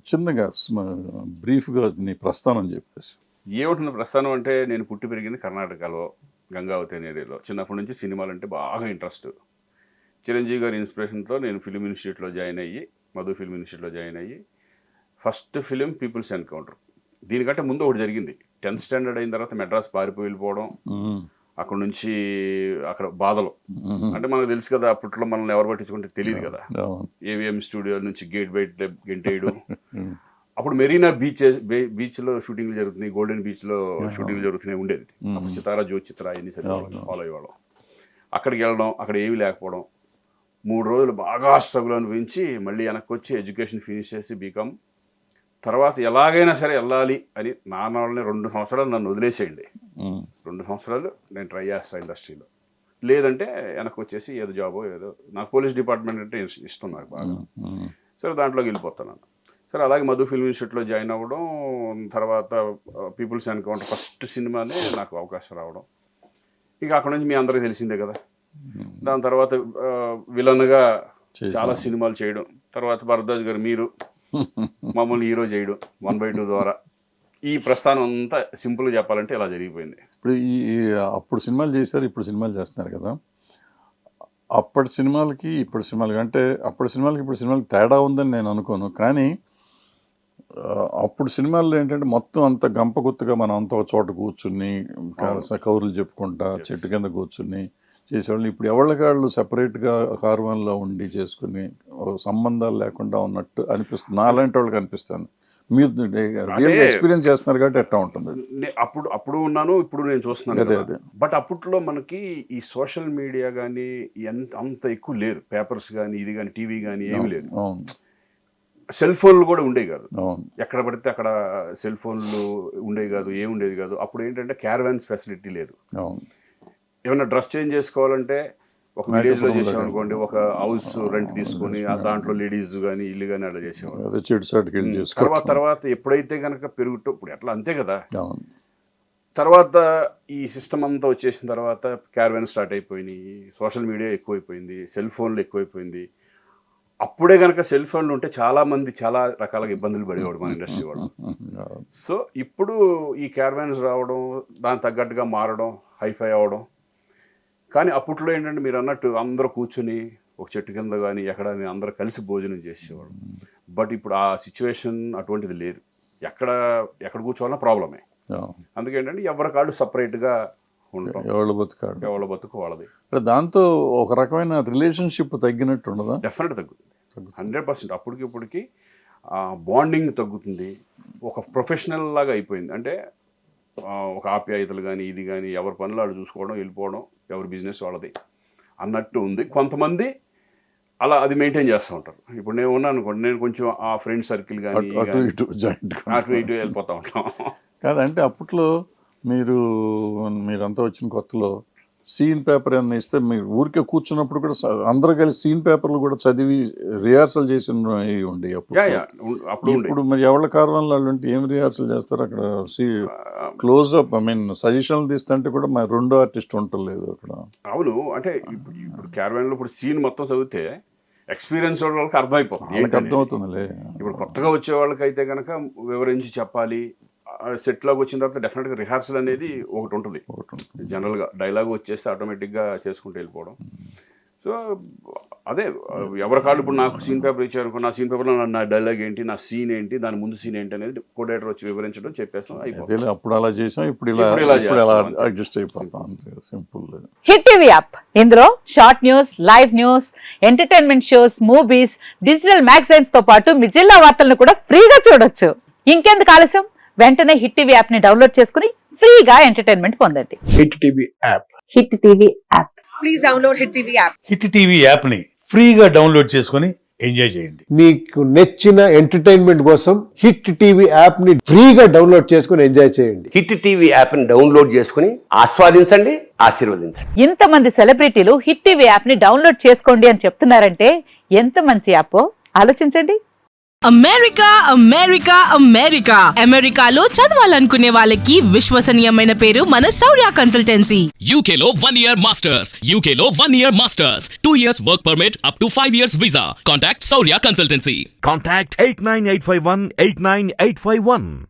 చిన్నగా బ్రీఫ్గా నీ ప్రస్థానం చెప్పేసి. ఏముంటుంది ప్రస్థానం అంటే, నేను పుట్టి పెరిగింది కర్ణాటకలో, గంగావతి అనే ఏరియాలో. చిన్నప్పటి నుంచి సినిమాలు అంటే బాగా ఇంట్రెస్ట్. చిరంజీవి గారి ఇన్స్పిరేషన్తో నేను ఫిల్మ్ ఇన్స్టిట్యూట్లో జాయిన్ అయ్యి, మధు ఫిల్మ్ ఇన్స్టిట్యూట్లో జాయిన్ అయ్యి, ఫస్ట్ ఫిలిం పీపుల్స్ ఎన్కౌంటర్. దీనికంటే ముందు ఒకటి జరిగింది. 10th స్టాండర్డ్ అయిన తర్వాత మెడ్రాస్ పారిపోయి వెళ్ళిపోవడం, అక్కడ నుంచి అక్కడ బాధలు. అంటే మనకు తెలుసు కదా, అప్పట్లో మనల్ని ఎవరు పట్టించుకుంటే తెలియదు కదా. ఏవిఎం స్టూడియో నుంచి గేట్ బయట గెంటేయడం. అప్పుడు మెరీనా బీచ్లో షూటింగ్లు జరుగుతున్నాయి, గోల్డెన్ బీచ్లో షూటింగ్లు జరుగుతున్నాయి ఉండేది. అప్పుడు చితారా జ్యోతి చిత్ర అన్ని ఫాలో అయ్యేవాళ్ళం. అక్కడికి వెళ్ళడం, అక్కడ ఏమీ లేకపోవడం, 3 రోజులు బాగా స్ట్రగుల్ అనిపించి మళ్ళీ వెనక్కి వచ్చి ఎడ్యుకేషన్ ఫినిష్ చేసి బీకామ్ తర్వాత ఎలాగైనా సరే వెళ్ళాలి అని నాన్న వాళ్ళని 2 సంవత్సరాలు నన్ను వదిలేసేయండి, 2 సంవత్సరాలు నేను ట్రై చేస్తాను ఇండస్ట్రీలో, లేదంటే వెనక్కి వచ్చేసి ఏదో జాబో ఏదో. నాకు పోలీస్ డిపార్ట్మెంట్ అంటే ఇష్టం నాకు బాగా. సరే దాంట్లోకి వెళ్ళిపోతాను. సరే అలాగే మధు ఫిల్మ్ ఇన్స్టిట్యూట్లో జాయిన్ అవ్వడం, తర్వాత పీపుల్స్ ఎన్కౌంటర్ ఫస్ట్ సినిమానే నాకు అవకాశం రావడం. ఇక అక్కడ నుంచి మీ అందరికీ తెలిసిందే కదా. దాని తర్వాత విలన్గా చాలా సినిమాలు చేయడం, తర్వాత భరద్వాజ్ గారు మీరు మమ్మల్ని హీరో చేయడం 1/2 ద్వారా. ఈ ప్రస్థానం అంతా సింపుల్గా చెప్పాలంటే ఇలా జరిగిపోయింది. ఇప్పుడు అప్పుడు సినిమాలు చేశారు, ఇప్పుడు సినిమాలు చేస్తున్నారు కదా. అప్పటి సినిమాలకి ఇప్పుడు సినిమాలకి అంటే అప్పటి సినిమాలకి ఇప్పుడు సినిమాలకి తేడా ఉందని నేను అనుకోను. కానీ అప్పుడు సినిమాల్లో ఏంటంటే మొత్తం అంత గంపగుత్తగా మనం అంతా ఒక చోట కూర్చుని కౌరులు చెప్పుకుంటా చెట్టు కింద కూర్చుని చేసేవాళ్ళు. ఇప్పుడు ఎవరికాళ్ళు సెపరేట్గా కార్వాన్లో ఉండి చేసుకుని సంబంధాలు లేకుండా ఉన్నట్టు అనిపిస్తుంది, నాలాంటి వాళ్ళకి అనిపిస్తుంది. మీరు ఎక్స్పీరియన్స్ చేస్తున్నారు కాబట్టి ఎట్లా ఉంటుంది? అప్పుడు ఉన్నాను, ఇప్పుడు నేను చూస్తున్నాను. అదే బట్ అప్పట్లో మనకి ఈ సోషల్ మీడియా కానీ అంత ఎక్కువ లేదు. పేపర్స్ కానీ ఇది కానీ టీవీ కానీ ఏమీ లేదు. సెల్ ఫోన్లు కూడా ఉండేవి కాదు. ఎక్కడ పడితే అక్కడ సెల్ ఫోన్లు ఉండేవి కాదు, ఏముండేది కాదు. అప్పుడు ఏంటంటే క్యారవాన్స్ ఫెసిలిటీ లేదు. ఏమైనా డ్రెస్ చేంజ్ చేసుకోవాలంటే ఒక విలేజ్లో చేసామనుకోండి, ఒక హౌస్ రెంట్ తీసుకొని దాంట్లో లేడీస్ కానీ ఇల్లు కానీ అలా చేసేవాళ్ళు. తర్వాత ఎప్పుడైతే కనుక పెరుగుతూ, ఇప్పుడు ఎట్లా అంతే కదా, తర్వాత ఈ సిస్టమ్ అంతా వచ్చేసిన తర్వాత క్యారవాన్ స్టార్ట్ అయిపోయినాయి, సోషల్ మీడియా ఎక్కువైపోయింది, సెల్ ఫోన్లు ఎక్కువైపోయింది. అప్పుడే కనుక సెల్ ఫోన్లు ఉంటే చాలా మంది చాలా రకాలుగా ఇబ్బందులు పడేవాడు మన ఇండస్ట్రీ వాడు. సో ఇప్పుడు ఈ క్యారవాన్స్ రావడం, దానికి తగ్గట్టుగా మారడం, హైఫై అవ్వడం. కానీ అప్పట్లో ఏంటంటే మీరు అన్నట్టు అందరూ కూర్చుని ఒక చెట్టు కింద కానీ ఎక్కడ అందరూ కలిసి భోజనం చేసేవాడు. బట్ ఇప్పుడు ఆ సిచ్యువేషన్ అటువంటిది లేదు. ఎక్కడ కూర్చోవాలన్నా ప్రాబ్లమే. అందుకేంటంటే ఎవరి కాళ్ళు సపరేట్గా ఉంటాం, ఎవరి బతుకు వాళ్ళది. దాంతో ఒక రకమైన రిలేషన్షిప్ తగ్గినట్టు ఉండదా? డెఫినెట్ తగ్గుతుంది, 100%. అప్పటికి ఇప్పటికి బాండింగ్ తగ్గుతుంది. ఒక ప్రొఫెషనల్ లాగా అయిపోయింది. అంటే ఒక ఆప్యాయతలు కానీ ఇది కానీ ఎవరి పనులు వాళ్ళు చూసుకోవడం, వెళ్ళిపోవడం, ఎవరి బిజినెస్ వాళ్ళది అన్నట్టు ఉంది. కొంతమంది అలా అది మెయింటైన్ చేస్తూ ఉంటారు. ఇప్పుడు నేను ఉన్నాను అనుకోండి, నేను కొంచెం ఆ ఫ్రెండ్ సర్కిల్ కానీ అటు ఇటు వెళ్ళిపోతూ ఉంటాం. కాదంటే అప్పట్లో మీరంతా వచ్చిన కొత్తలో సీన్ పేపర్ ఏమన్నా ఇస్తే మీరు ఊరికే కూర్చున్నప్పుడు కూడా అందరూ కలిసి సీన్ పేపర్లు కూడా చదివి రిహార్సల్ చేసిన ఉండే అప్పుడు. ఇప్పుడు మరి ఎవరి కార్వాన్లో ఉంటే ఏం రిహార్సల్ చేస్తారు అక్కడ? క్లోజ్అప్ సజెషన్లు తీస్తుంటే కూడా మరి 2వ ఆర్టిస్ట్ ఉండలేదు అక్కడ. అవును, అంటే ఇప్పుడు క్యారవాన్లో ఇప్పుడు సీన్ మొత్తం చదివితే ఎక్స్పీరియన్స్ వాళ్ళకి అర్థమవుతుందిలే. ఇప్పుడు కొత్తగా వచ్చే వాళ్ళకైతే కనుక వివరించి చెప్పాలి. సెట్లోకి వచ్చిన తర్వాత డెఫినెట్గా రిహార్సల్ అనేది ఒకటి ఉంటుంది. జనరల్గా డైలాగ్ వచ్చేస్తే ఆటోమేటిక్గా చేసుకుంటూ వెళ్ళిపోవడం. సో అదే ఎవరి కాళ్ళు ఇప్పుడు నాకు సీన్ పేపర్ ఇచ్చారు, నా సీన్ పేపర్లో నా డైలాగ్ ఏంటి, నా సీన్ ఏంటి, దాని ముందు సీన్ ఏంటి అనేది కోడేటర్ వచ్చి వివరించడం, చెప్పేస్తాం, అయిపోతుంది. అప్పుడు అలా చేసాం, ఇప్పుడు ఇలా అడ్జస్ట్ అయిపోతాం, సింపుల్. హిట్ టీవీ యాప్, ఇందులో short news, live news, entertainment shows, movies, digital magazines తో పాటు మీ జిల్లా వార్తలను కూడా ఫ్రీగా చూడొచ్చు. ఇంకెందుకు ఆలస్యం, వెంటనే హిట్ టీవీ యాప్ ని డౌన్లోడ్ చేసుకుని ఫ్రీగా ఎంటర్టైన్మెంట్ పొందండి. Hit TV app. Hit TV app. Please download hit TV app. Hit TV app ని ఫ్రీగా డౌన్లోడ్ చేసుకుని ఎంజాయ్ చేయండి. మీకు నచ్చిన ఎంటర్టైన్మెంట్ కోసం హిట్ టీవీ యాప్ ని ఫ్రీగా డౌన్లోడ్ చేసుకుని ఎంజాయ్ చేయండి. హిట్ టీవీ యాప్ ని డౌన్లోడ్ చేసుకుని ఆస్వాదించండి, ఆశీర్వదించండి. ఇంతమంది సెలబ్రిటీలు హిట్ టీవీ యాప్ ని డౌన్లోడ్ చేసుకోండి అని చెప్తున్నారంటే ఎంత మంచి యాప్ ఆలోచించండి. అమెరికా అమెరికా అమెరికా అమెరికాలో చదవాలనుకునే వాళ్ళకి విశ్వసనీయమైన పేరు మన శౌర్య consultancy. UK Law 1 Year Masters. UK Law 1 Year Masters. 2 years work permit up to 5 years visa. Contact Saurya Consultancy. Contact 89851 89851.